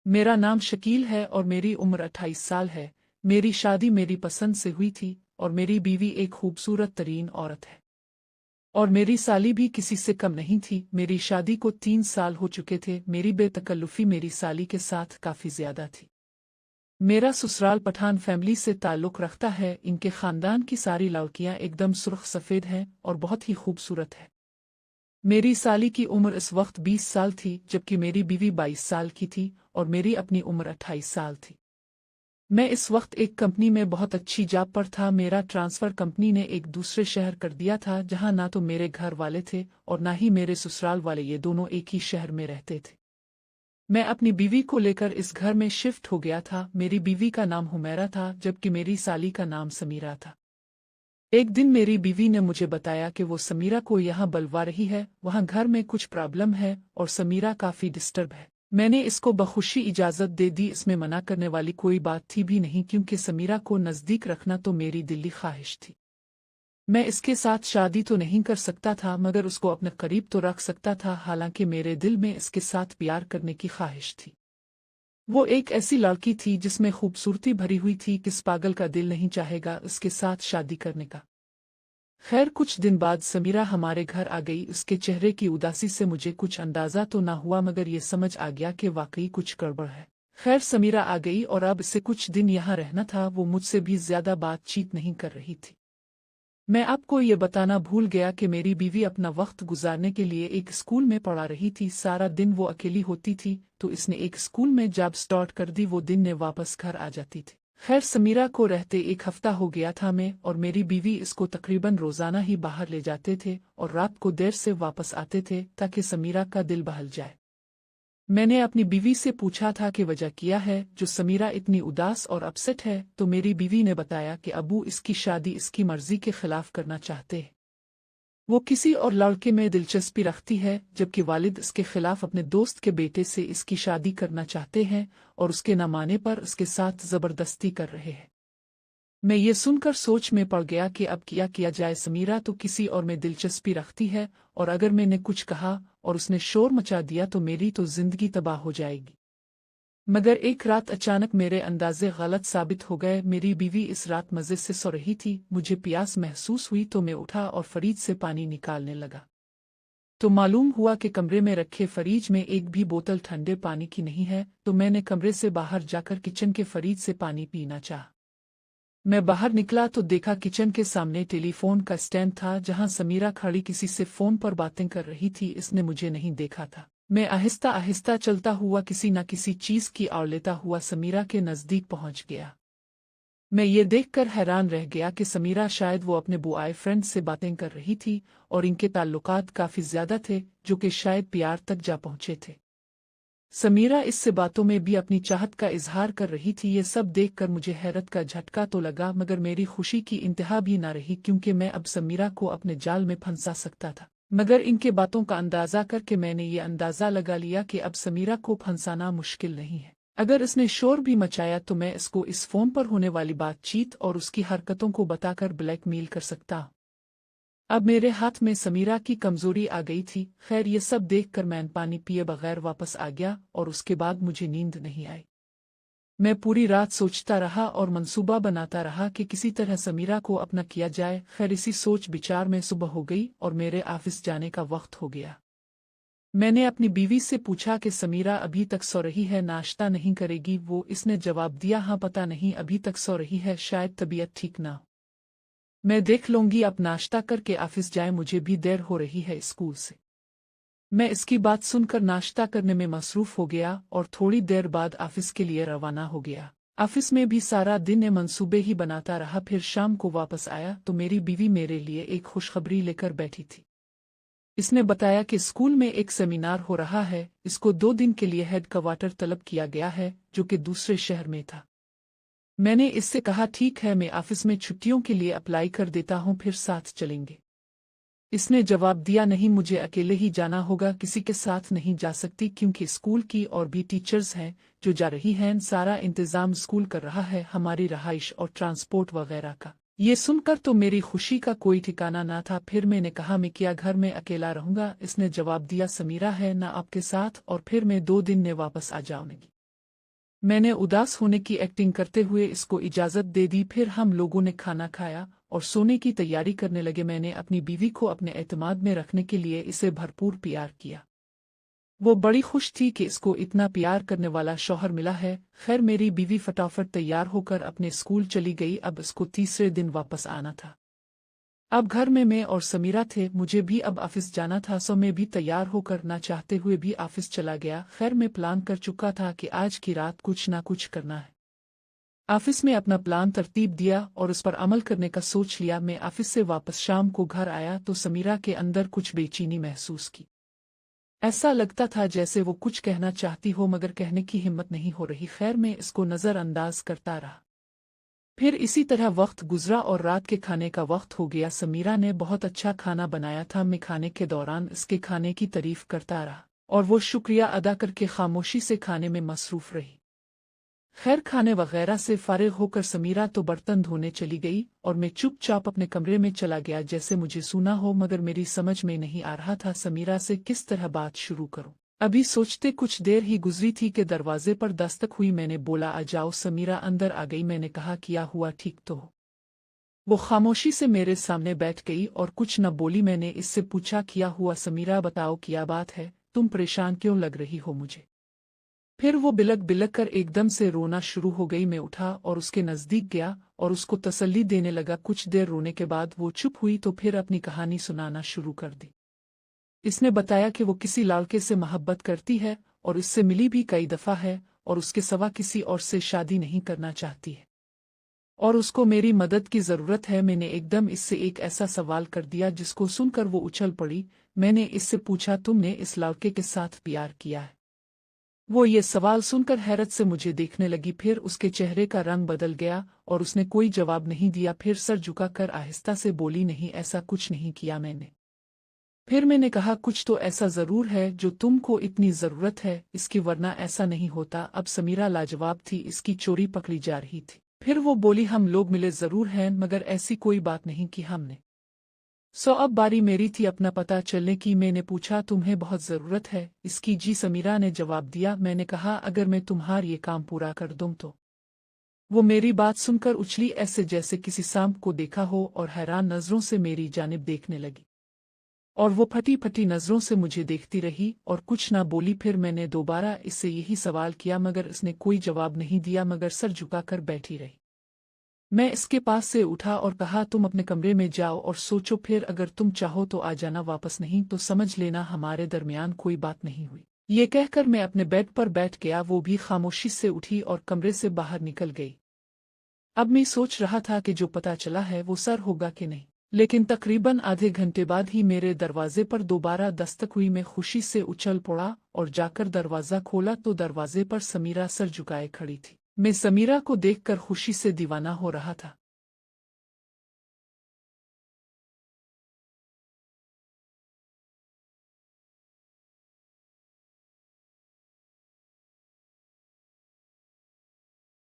मेरा नाम शकील है और मेरी उम्र 28 साल है। मेरी शादी मेरी पसंद से हुई थी और मेरी बीवी एक खूबसूरत तरीन औरत है। और मेरी साली भी किसी से कम नहीं थी। मेरी शादी को 3 साल हो चुके थे। मेरी बेतकल्लुफ़ी मेरी साली के साथ काफ़ी ज़्यादा थी। मेरा ससुराल पठान फैमिली से ताल्लुक़ रखता है। इनके ख़ानदान की सारी लड़कियाँ एकदम सुर्ख सफ़ेद हैं और बहुत ही खूबसूरत है। मेरी साली की उम्र इस वक्त 20 साल थी, जबकि मेरी बीवी 22 साल की थी और मेरी अपनी उम्र 28 साल थी। मैं इस वक्त एक कंपनी में बहुत अच्छी जॉब पर था। मेरा ट्रांसफ़र कंपनी ने एक दूसरे शहर कर दिया था, जहां ना तो मेरे घर वाले थे और ना ही मेरे ससुराल वाले। ये दोनों एक ही शहर में रहते थे। मैं अपनी बीवी को लेकर इस घर में शिफ्ट हो गया था। मेरी बीवी का नाम हुमैरा था, जबकि मेरी साली का नाम समीरा था। एक दिन मेरी बीवी ने मुझे बताया कि वो समीरा को यहाँ बुलवा रही है। वहाँ घर में कुछ प्रॉब्लम है और समीरा काफ़ी डिस्टर्ब है। मैंने इसको बखुशी इजाज़त दे दी। इसमें मना करने वाली कोई बात थी भी नहीं, क्योंकि समीरा को नज़दीक रखना तो मेरी दिली ख्वाहिश थी। मैं इसके साथ शादी तो नहीं कर सकता था, मगर उसको अपने करीब तो रख सकता था। हालांकि मेरे दिल में इसके साथ प्यार करने की ख्वाहिश थी। वो एक ऐसी लड़की थी जिसमें खूबसूरती भरी हुई थी। किस पागल का दिल नहीं चाहेगा उसके साथ शादी करने का। खैर, कुछ दिन बाद समीरा हमारे घर आ गई। उसके चेहरे की उदासी से मुझे कुछ अंदाजा तो ना हुआ, मगर ये समझ आ गया कि वाकई कुछ गड़बड़ है। खैर, समीरा आ गई और अब इसे कुछ दिन यहाँ रहना था। वो मुझसे भी ज्यादा बातचीत नहीं कर रही थी। मैं आपको ये बताना भूल गया कि मेरी बीवी अपना वक्त गुजारने के लिए एक स्कूल में पढ़ा रही थी। सारा दिन वो अकेली होती थी, तो इसने एक स्कूल में जॉब स्टार्ट कर दी। वो दिन में वापस घर आ जाती थी। खैर, समीरा को रहते एक हफ्ता हो गया था। मैं और मेरी बीवी इसको तकरीबन रोजाना ही बाहर ले जाते थे और रात को देर से वापस आते थे, ताकि समीरा का दिल बहल जाए। मैंने अपनी बीवी से पूछा था कि वजह क्या है जो समीरा इतनी उदास और अपसेट है, तो मेरी बीवी ने बताया कि अबू इसकी शादी इसकी मर्जी के खिलाफ करना चाहते हैं। वो किसी और लड़के में दिलचस्पी रखती है, जबकि वालिद इसके खिलाफ अपने दोस्त के बेटे से इसकी शादी करना चाहते हैं और उसके न मानने पर उसके साथ जबरदस्ती कर रहे हैं। मैं ये सुनकर सोच में पड़ गया कि अब क्या किया जाए। समीरा तो किसी और में दिलचस्पी रखती है, और अगर मैंने कुछ कहा और उसने शोर मचा दिया तो मेरी तो जिंदगी तबाह हो जाएगी। मगर एक रात अचानक मेरे अंदाजे गलत साबित हो गए। मेरी बीवी इस रात मजे से सो रही थी। मुझे प्यास महसूस हुई तो मैं उठा और फ्रिज से पानी निकालने लगा, तो मालूम हुआ कि कमरे में रखे फ्रिज में एक भी बोतल ठंडे पानी की नहीं है। तो मैंने कमरे से बाहर जाकर किचन के फ्रिज से पानी पीना चाहा। मैं बाहर निकला तो देखा किचन के सामने टेलीफोन का स्टैंड था, जहां समीरा खड़ी किसी से फोन पर बातें कर रही थी। इसने मुझे नहीं देखा था। मैं आहिस्ता आहिस्ता चलता हुआ किसी न किसी चीज की ओर लेता हुआ समीरा के नजदीक पहुंच गया। मैं ये देखकर हैरान रह गया कि समीरा शायद वो अपने बॉयफ्रेंड से बातें कर रही थी, और इनके ताल्लुकात काफी ज्यादा थे, जो कि शायद प्यार तक जा पहुंचे थे। समीरा इससे बातों में भी अपनी चाहत का इजहार कर रही थी। ये सब देखकर मुझे हैरत का झटका तो लगा, मगर मेरी खुशी की इंतहा भी ना रही, क्योंकि मैं अब समीरा को अपने जाल में फंसा सकता था। मगर इनके बातों का अंदाजा करके मैंने ये अंदाजा लगा लिया कि अब समीरा को फंसाना मुश्किल नहीं है। अगर इसने शोर भी मचाया तो मैं इसको इस फोन पर होने वाली बातचीत और उसकी हरकतों को बताकर ब्लैकमेल कर सकता हूं। अब मेरे हाथ में समीरा की कमजोरी आ गई थी। खैर, ये सब देखकर मैं पानी पिए बगैर वापस आ गया और उसके बाद मुझे नींद नहीं आई। मैं पूरी रात सोचता रहा और मंसूबा बनाता रहा कि किसी तरह समीरा को अपना किया जाए। खैर, इसी सोच विचार में सुबह हो गई और मेरे ऑफिस जाने का वक्त हो गया। मैंने अपनी बीवी से पूछा कि समीरा अभी तक सो रही है, नाश्ता नहीं करेगी वो? इसने जवाब दिया, हाँ पता नहीं, अभी तक सो रही है, शायद तबीयत ठीक ना हो। मैं देख लूंगी, अब नाश्ता करके ऑफिस जाए, मुझे भी देर हो रही है स्कूल से। मैं इसकी बात सुनकर नाश्ता करने में मसरूफ हो गया और थोड़ी देर बाद ऑफिस के लिए रवाना हो गया। ऑफिस में भी सारा दिन ये मंसूबे ही बनाता रहा। फिर शाम को वापस आया तो मेरी बीवी मेरे लिए एक खुशखबरी लेकर बैठी थी। इसने बताया कि स्कूल में एक सेमिनार हो रहा है। इसको 2 दिन के लिए हेड क्वार्टर तलब किया गया है, जो कि दूसरे शहर में था। मैंने इससे कहा, ठीक है, मैं ऑफिस में छुट्टियों के लिए अप्लाई कर देता हूँ, फिर साथ चलेंगे। इसने जवाब दिया, नहीं, मुझे अकेले ही जाना होगा, किसी के साथ नहीं जा सकती, क्योंकि स्कूल की और भी टीचर्स हैं जो जा रही हैं। सारा इंतजाम स्कूल कर रहा है, हमारी रहाइश और ट्रांसपोर्ट वगैरह का। ये सुनकर तो मेरी खुशी का कोई ठिकाना ना था। फिर मैंने कहा, मैं क्या घर में अकेला रहूंगा? इसने जवाब दिया, समीरा है ना आपके साथ, और फिर मैं 2 दिन में वापस आ जाऊंगी। मैंने उदास होने की एक्टिंग करते हुए इसको इजाज़त दे दी। फिर हम लोगों ने खाना खाया और सोने की तैयारी करने लगे। मैंने अपनी बीवी को अपने एतमाद में रखने के लिए इसे भरपूर प्यार किया। वो बड़ी खुश थी कि इसको इतना प्यार करने वाला शौहर मिला है। खैर मेरी बीवी फटाफट तैयार होकर अपने स्कूल चली गई। अब इसको तीसरे दिन वापस आना था। अब घर में मैं और समीरा थे। मुझे भी अब ऑफिस जाना था, सो मैं भी तैयार होकर ना चाहते हुए भी ऑफिस चला गया। खैर मैं प्लान कर चुका था कि आज की रात कुछ ना कुछ करना है। ऑफिस में अपना प्लान तरतीब दिया और उस पर अमल करने का सोच लिया। मैं ऑफिस से वापस शाम को घर आया तो समीरा के अंदर कुछ बेचैनी महसूस की। ऐसा लगता था जैसे वो कुछ कहना चाहती हो मगर कहने की हिम्मत नहीं हो रही। खैर मैं इसको नज़रअंदाज करता रहा। फिर इसी तरह वक्त गुजरा और रात के खाने का वक्त हो गया। समीरा ने बहुत अच्छा खाना बनाया था। मैं खाने के दौरान इसके खाने की तारीफ करता रहा और वो शुक्रिया अदा करके खामोशी से खाने में मसरूफ रही। खैर खाने वगैरह से फारिग होकर समीरा तो बर्तन धोने चली गई और मैं चुपचाप अपने कमरे में चला गया जैसे मुझे सुना हो, मगर मेरी समझ में नहीं आ रहा था समीरा से किस तरह बात शुरू करूं। अभी सोचते कुछ देर ही गुजरी थी कि दरवाजे पर दस्तक हुई। मैंने बोला आ जाओ। समीरा अंदर आ गई। मैंने कहा क्या हुआ, ठीक तो हो? वो खामोशी से मेरे सामने बैठ गई और कुछ न बोली। मैंने इससे पूछा क्या हुआ समीरा, बताओ क्या बात है, तुम परेशान क्यों लग रही हो मुझे? फिर वो बिलक बिलक कर एकदम से रोना शुरू हो गई। मैं उठा और उसके नज़दीक गया और उसको तसल्ली देने लगा। कुछ देर रोने के बाद वो चुप हुई तो फिर अपनी कहानी सुनाना शुरू कर दी। इसने बताया कि वो किसी लड़के से मोहब्बत करती है और इससे मिली भी कई दफ़ा है और उसके सिवा किसी और से शादी नहीं करना चाहती है और उसको मेरी मदद की ज़रूरत है। मैंने एकदम इससे एक ऐसा सवाल कर दिया जिसको सुनकर वो उछल पड़ी। मैंने इससे पूछा तुमने इस लड़के के साथ प्यार किया है? वो ये सवाल सुनकर हैरत से मुझे देखने लगी। फिर उसके चेहरे का रंग बदल गया और उसने कोई जवाब नहीं दिया। फिर सर झुकाकर आहिस्ता से बोली नहीं, ऐसा कुछ नहीं किया मैंने। फिर मैंने कहा कुछ तो ऐसा ज़रूर है जो तुमको इतनी ज़रूरत है इसकी, वरना ऐसा नहीं होता। अब समीरा लाजवाब थी, इसकी चोरी पकड़ी जा रही थी। फिर वो बोली हम लोग मिले ज़रूर हैं मगर ऐसी कोई बात नहीं की हमने। अब बारी मेरी थी अपना पता चलने की। मैंने पूछा तुम्हें बहुत ज़रूरत है इसकी? जी समीरा ने जवाब दिया। मैंने कहा अगर मैं तुम्हारा ये काम पूरा कर दूं तो? वो मेरी बात सुनकर उछली ऐसे जैसे किसी सांप को देखा हो और हैरान नज़रों से मेरी जानिब देखने लगी और वो फटी फटी नज़रों से मुझे देखती रही और कुछ ना बोली। फिर मैंने दोबारा इससे यही सवाल किया मगर इसने कोई जवाब नहीं दिया मगर सर झुकाकर बैठी रही। मैं इसके पास से उठा और कहा तुम अपने कमरे में जाओ और सोचो, फिर अगर तुम चाहो तो आ जाना, वापस नहीं तो समझ लेना हमारे दरमियान कोई बात नहीं हुई। ये कहकर मैं अपने बेड पर बैठ गया। वो भी खामोशी से उठी और कमरे से बाहर निकल गई। अब मैं सोच रहा था कि जो पता चला है वो सर होगा कि नहीं, लेकिन तकरीबन आधे घंटे बाद ही मेरे दरवाजे पर दोबारा दस्तक हुई। मैं खुशी से उछल पड़ा और जाकर दरवाज़ा खोला तो दरवाजे पर समीरा सर झुकाए खड़ी थी। मैं समीरा को देखकर खुशी से दीवाना हो रहा था।